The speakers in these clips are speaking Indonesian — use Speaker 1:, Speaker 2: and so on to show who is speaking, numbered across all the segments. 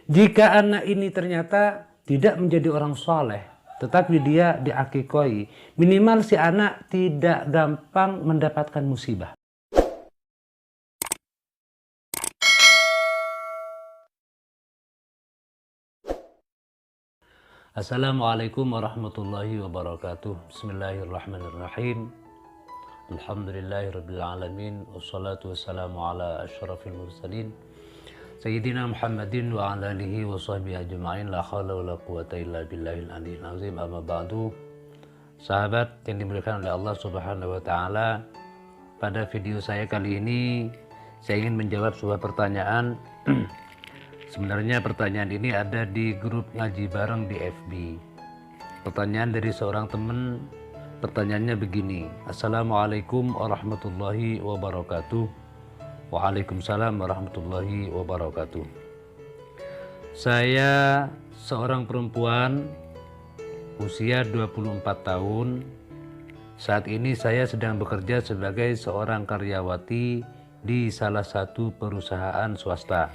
Speaker 1: Jika anak ini ternyata tidak menjadi orang soleh, tetapi dia diakikoi, minimal si anak tidak gampang mendapatkan musibah. Assalamualaikum warahmatullahi wabarakatuh. Bismillahirrahmanirrahim. Alhamdulillahirabbil alamin, wassalatu wassalamu ala asyrafil mursalin Sayyidina Muhammadin wa ala alihi wa sahbihi ajma'in. La haula wa la quwata illa billahil aliyyil azim. Amma ba'du. Sahabat yang dimuliakan oleh Allah Subhanahu wa taala, pada video saya kali ini saya ingin menjawab sebuah pertanyaan. Sebenarnya pertanyaan ini ada di grup ngaji bareng di FB. Pertanyaan dari seorang teman. Pertanyaannya begini: Assalamualaikum warahmatullahi wabarakatuh. Waalaikumsalam warahmatullahi wabarakatuh. Saya seorang perempuan usia 24 tahun. Saat ini saya sedang bekerja sebagai seorang karyawati di salah satu perusahaan swasta.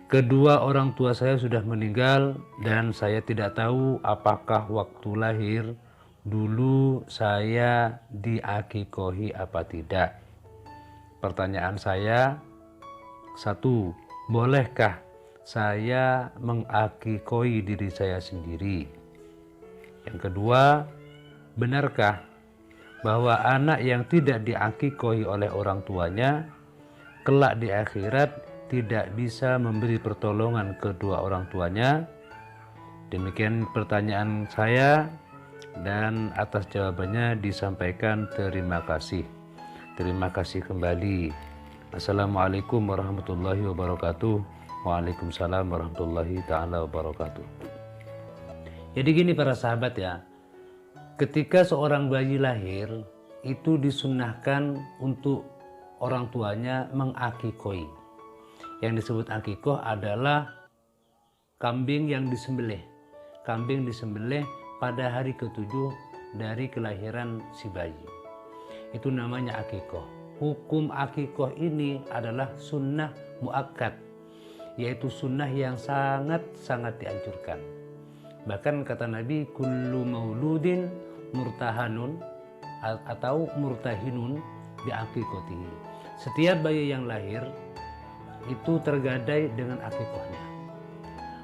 Speaker 1: Kedua orang tua saya sudah meninggal dan saya tidak tahu apakah waktu lahir dulu saya diakikohi apa tidak. Pertanyaan saya, 1. Bolehkah saya mengakikoi diri saya sendiri? Yang kedua, benarkah bahwa anak yang tidak diakikoi oleh orang tuanya kelak di akhirat tidak bisa memberi pertolongan kedua orang tuanya? Demikian pertanyaan saya, dan atas jawabannya disampaikan terima kasih. Terima kasih kembali. Assalamualaikum warahmatullahi wabarakatuh. Waalaikumsalam warahmatullahi ta'ala wabarakatuh. Jadi gini para sahabat ya, ketika seorang bayi lahir itu disunnahkan untuk orang tuanya mengakikoi. Yang disebut akikoh adalah kambing yang disembelih. Kambing disembelih pada hari ke-7 dari kelahiran si bayi. Itu namanya akikoh. Hukum akikoh ini adalah sunnah muakkad, yaitu sunnah yang sangat-sangat dianjurkan. Bahkan kata Nabi, kullu mauludin murtahanun atau murtahinun bi akikotihi. Setiap bayi yang lahir itu tergadai dengan akikohnya.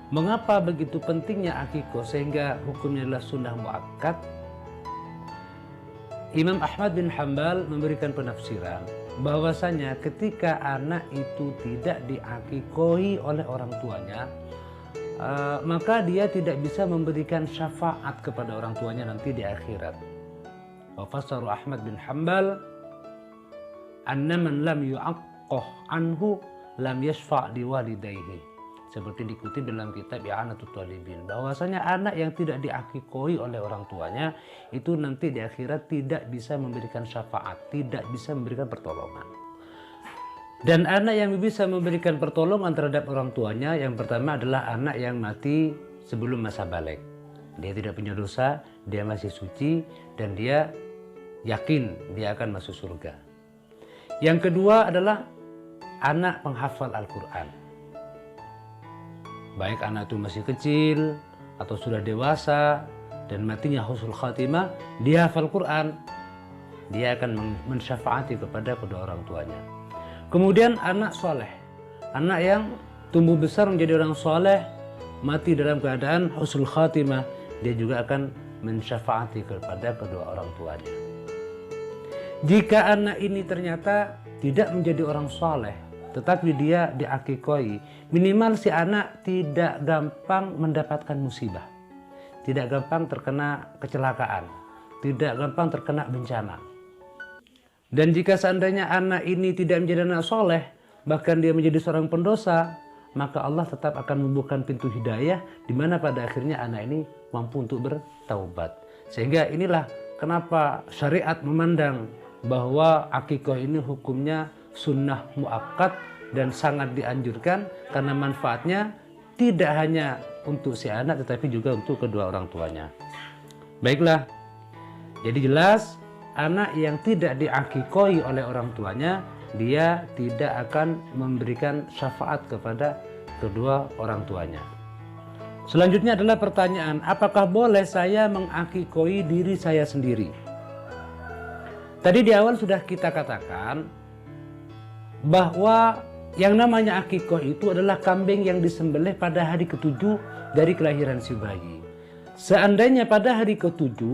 Speaker 1: Mengapa begitu pentingnya akikoh sehingga hukumnya adalah sunnah muakkad? Imam Ahmad bin Hanbal memberikan penafsiran bahwasanya ketika anak itu tidak diakikoi oleh orang tuanya, maka dia tidak bisa memberikan syafaat kepada orang tuanya nanti di akhirat. Wa fassaru Ahmad bin Hanbal anna man lam yu'aqqah anhu lam yashfa' liwalidayhi. Seperti dikutip dalam kitab I'anatut Talibin, bahwasanya anak yang tidak diakikoi oleh orang tuanya itu nanti di akhirat tidak bisa memberikan syafaat, tidak bisa memberikan pertolongan. Dan anak yang bisa memberikan pertolongan terhadap orang tuanya, yang pertama adalah anak yang mati sebelum masa balik. Dia tidak punya dosa, dia masih suci, dan dia yakin dia akan masuk surga. Yang kedua adalah anak penghafal Al-Quran. Baik anak itu masih kecil atau sudah dewasa dan matinya husnul khatimah, dia hafal Quran, dia akan mensyafaati kepada kedua orang tuanya. Kemudian anak soleh, anak yang tumbuh besar menjadi orang soleh, mati dalam keadaan husnul khatimah, dia juga akan mensyafaati kepada kedua orang tuanya. Jika anak ini ternyata tidak menjadi orang soleh, tetapi dia diakikoi, minimal si anak tidak gampang mendapatkan musibah, tidak gampang terkena kecelakaan, tidak gampang terkena bencana. Dan jika seandainya anak ini tidak menjadi anak soleh, bahkan dia menjadi seorang pendosa, maka Allah tetap akan membuka pintu hidayah, di mana pada akhirnya anak ini mampu untuk bertaubat. Sehingga inilah kenapa syariat memandang bahwa akikoh ini hukumnya sunnah muakkad dan sangat dianjurkan, karena manfaatnya tidak hanya untuk si anak tetapi juga untuk kedua orang tuanya. Baiklah, jadi jelas anak yang tidak diakikoi oleh orang tuanya, dia tidak akan memberikan syafaat kepada kedua orang tuanya. Selanjutnya adalah pertanyaan, apakah boleh saya mengakikoi diri saya sendiri? Tadi di awal sudah kita katakan bahwa yang namanya akikoh itu adalah kambing yang disembelih pada hari ke-7 dari kelahiran si bayi. Seandainya pada hari ke-7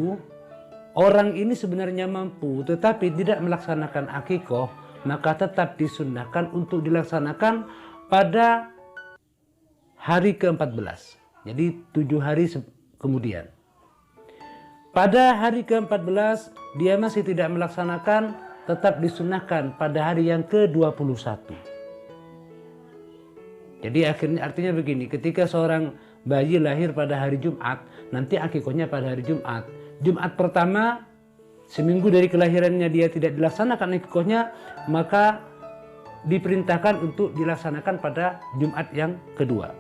Speaker 1: orang ini sebenarnya mampu tetapi tidak melaksanakan akikoh, maka tetap disunnahkan untuk dilaksanakan pada hari ke-14. Jadi 7 hari kemudian. Pada hari ke-14 dia masih tidak melaksanakan, tetap disunnahkan pada hari yang ke-21. Jadi artinya begini, ketika seorang bayi lahir pada hari Jumat, nanti akikohnya pada hari Jumat. Jumat pertama, seminggu dari kelahirannya dia tidak dilaksanakan akikohnya, maka diperintahkan untuk dilaksanakan pada Jumat yang kedua.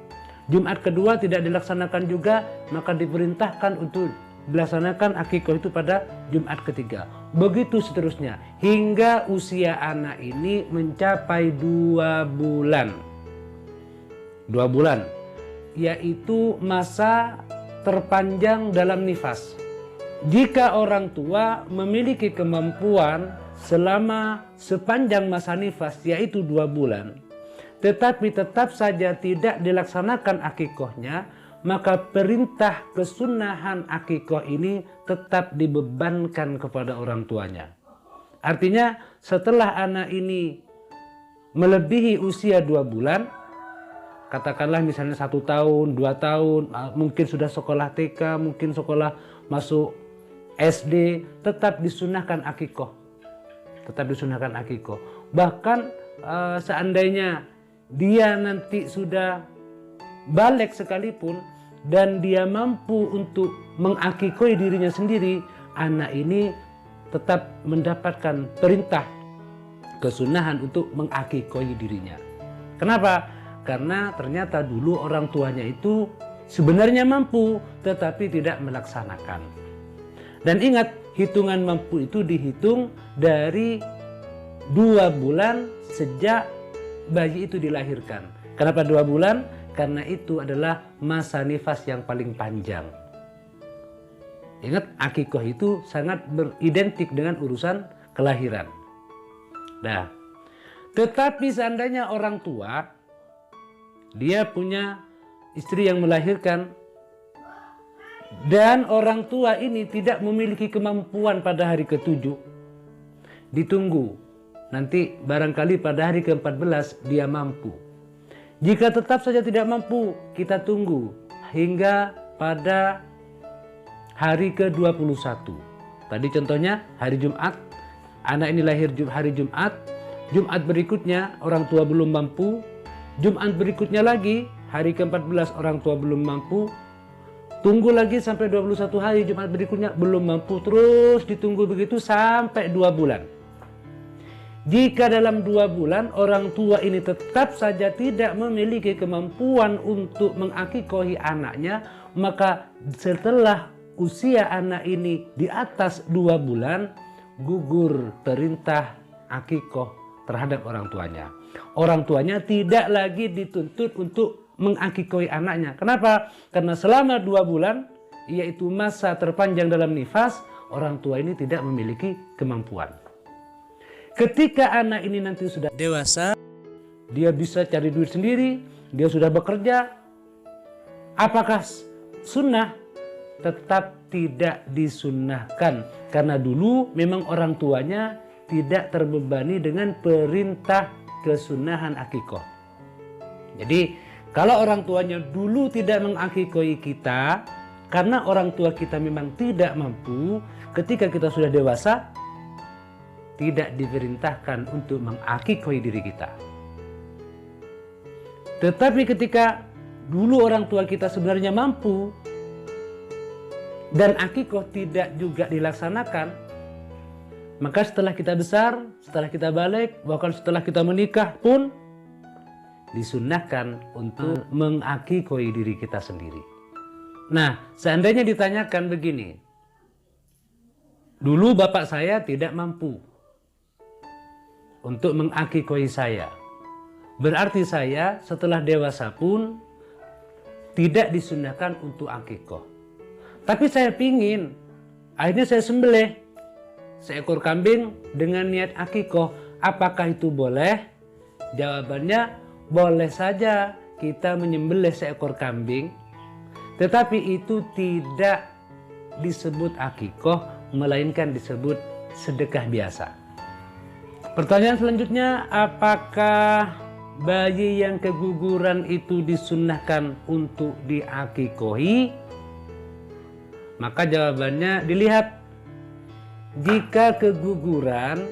Speaker 1: Jumat kedua tidak dilaksanakan juga, maka diperintahkan untuk dilaksanakan akikoh itu pada Jumat ketiga. Begitu seterusnya, hingga usia anak ini mencapai 2 bulan. 2 bulan, yaitu masa terpanjang dalam nifas. Jika orang tua memiliki kemampuan selama sepanjang masa nifas, yaitu 2 bulan, tetapi tetap saja tidak dilaksanakan akikohnya, maka perintah kesunahan akikoh ini tetap dibebankan kepada orang tuanya. Artinya setelah anak ini melebihi usia 2 bulan, katakanlah misalnya 1 tahun, 2 tahun, mungkin sudah sekolah TK, mungkin sekolah masuk SD, tetap disunahkan akikoh. Tetap disunahkan akikoh. Bahkan seandainya dia nanti sudah balik sekalipun dan dia mampu untuk mengakikoi dirinya sendiri, anak ini tetap mendapatkan perintah kesunahan untuk mengakikoi dirinya. Kenapa? Karena ternyata dulu orang tuanya itu sebenarnya mampu tetapi tidak melaksanakan. Dan ingat, hitungan mampu itu dihitung dari 2 bulan sejak bayi itu dilahirkan. Kenapa 2 bulan? Karena itu adalah masa nifas yang paling panjang. Ingat, akikoh itu sangat beridentik dengan urusan kelahiran. Nah, tetapi seandainya orang tua dia punya istri yang melahirkan dan orang tua ini tidak memiliki kemampuan pada hari ke-7, ditunggu. Nanti barangkali pada hari ke-14 dia mampu. Jika tetap saja tidak mampu, kita tunggu hingga pada hari ke-21. Tadi contohnya hari Jumat, anak ini lahir hari Jumat, Jumat berikutnya orang tua belum mampu, Jumat berikutnya lagi, hari ke-14 orang tua belum mampu, tunggu lagi sampai 21 hari, Jumat berikutnya belum mampu, terus ditunggu begitu sampai 2 bulan. Jika dalam 2 bulan orang tua ini tetap saja tidak memiliki kemampuan untuk mengakikohi anaknya, maka setelah usia anak ini di atas 2 bulan, gugur perintah akikoh terhadap orang tuanya. Orang tuanya tidak lagi dituntut untuk mengakikoi anaknya. Kenapa? Karena selama 2 bulan, yaitu masa terpanjang dalam nifas, orang tua ini tidak memiliki kemampuan. Ketika anak ini nanti sudah dewasa, dia bisa cari duit sendiri, dia sudah bekerja, apakah sunnah? Tetap tidak disunnahkan. Karena dulu memang orang tuanya tidak terbebani dengan perintah kesunahan akikoh. Jadi kalau orang tuanya dulu tidak mengakikoi kita karena orang tua kita memang tidak mampu, ketika kita sudah dewasa tidak diperintahkan untuk mengakikoi diri kita. Tetapi ketika dulu orang tua kita sebenarnya mampu dan akikoh tidak juga dilaksanakan, maka setelah kita besar, setelah kita balik, bahkan setelah kita menikah pun disunnahkan untuk mengakikoi diri kita sendiri. Nah, seandainya ditanyakan begini, dulu bapak saya tidak mampu untuk mengakikoi saya, Berarti saya setelah dewasa pun tidak disunahkan untuk akikoh. Tapi saya pingin, akhirnya saya sembelih seekor kambing dengan niat akikoh. Apakah itu boleh? Jawabannya boleh saja kita menyembelih seekor kambing, tetapi itu tidak disebut akikoh, melainkan disebut sedekah biasa. Pertanyaan selanjutnya, apakah bayi yang keguguran itu disunnahkan untuk diakikohi? Maka jawabannya dilihat. Jika keguguran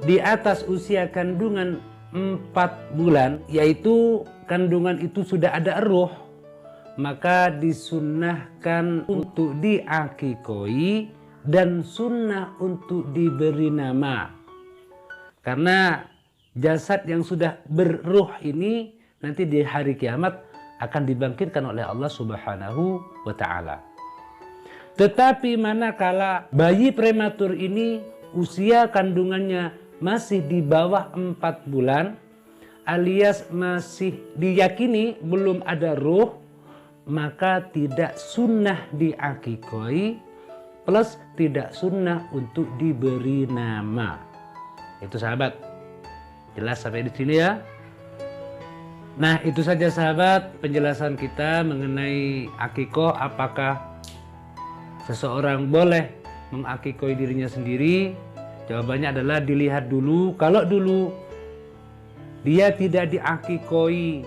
Speaker 1: di atas usia kandungan 4 bulan, yaitu kandungan itu sudah ada ruh, maka disunnahkan untuk diakikoi dan sunnah untuk diberi nama. Karena jasad yang sudah berruh ini nanti di hari kiamat akan dibangkitkan oleh Allah Subhanahu wa ta'ala. Tetapi manakala bayi prematur ini usia kandungannya masih di bawah 4 bulan alias masih diyakini belum ada ruh, maka tidak sunnah diakikoi plus tidak sunnah untuk diberi nama. Itu sahabat, jelas sampai di sini ya. Nah, itu saja sahabat penjelasan kita mengenai akikoh. Apakah seseorang boleh mengakikoi dirinya sendiri? Jawabannya adalah dilihat dulu. Kalau dulu dia tidak diakikoi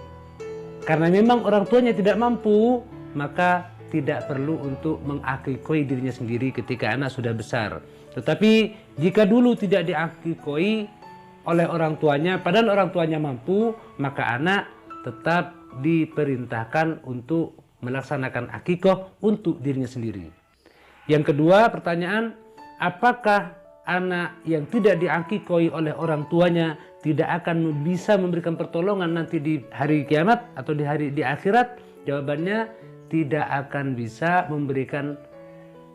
Speaker 1: karena memang orang tuanya tidak mampu, maka tidak perlu untuk mengakikoi dirinya sendiri ketika anak sudah besar. Tetapi jika dulu tidak diakikoi oleh orang tuanya, padahal orang tuanya mampu, maka anak tetap diperintahkan untuk melaksanakan akikoh untuk dirinya sendiri. Yang kedua pertanyaan, apakah anak yang tidak diakikoi oleh orang tuanya tidak akan bisa memberikan pertolongan nanti di hari kiamat atau di akhirat? Jawabannya tidak akan bisa memberikan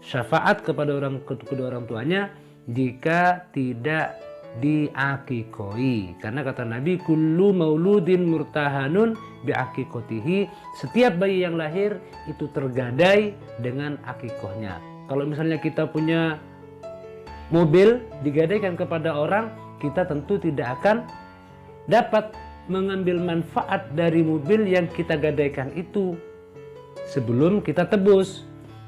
Speaker 1: syafaat kepada kedua orang tuanya jika tidak diakikoi. Karena kata Nabi, kullu mauludin murtahanun biakikotihi, setiap bayi yang lahir itu tergadai dengan akikohnya. Kalau misalnya kita punya mobil digadaikan kepada orang, kita tentu tidak akan dapat mengambil manfaat dari mobil yang kita gadaikan itu sebelum kita tebus.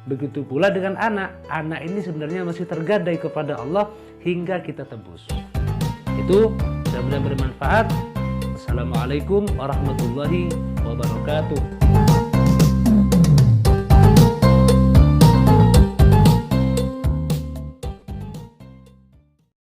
Speaker 1: Begitu pula dengan anak. Anak ini sebenarnya masih tergadai kepada Allah hingga kita tebus. Itu mudah-mudahan bermanfaat. Assalamualaikum warahmatullahi wabarakatuh.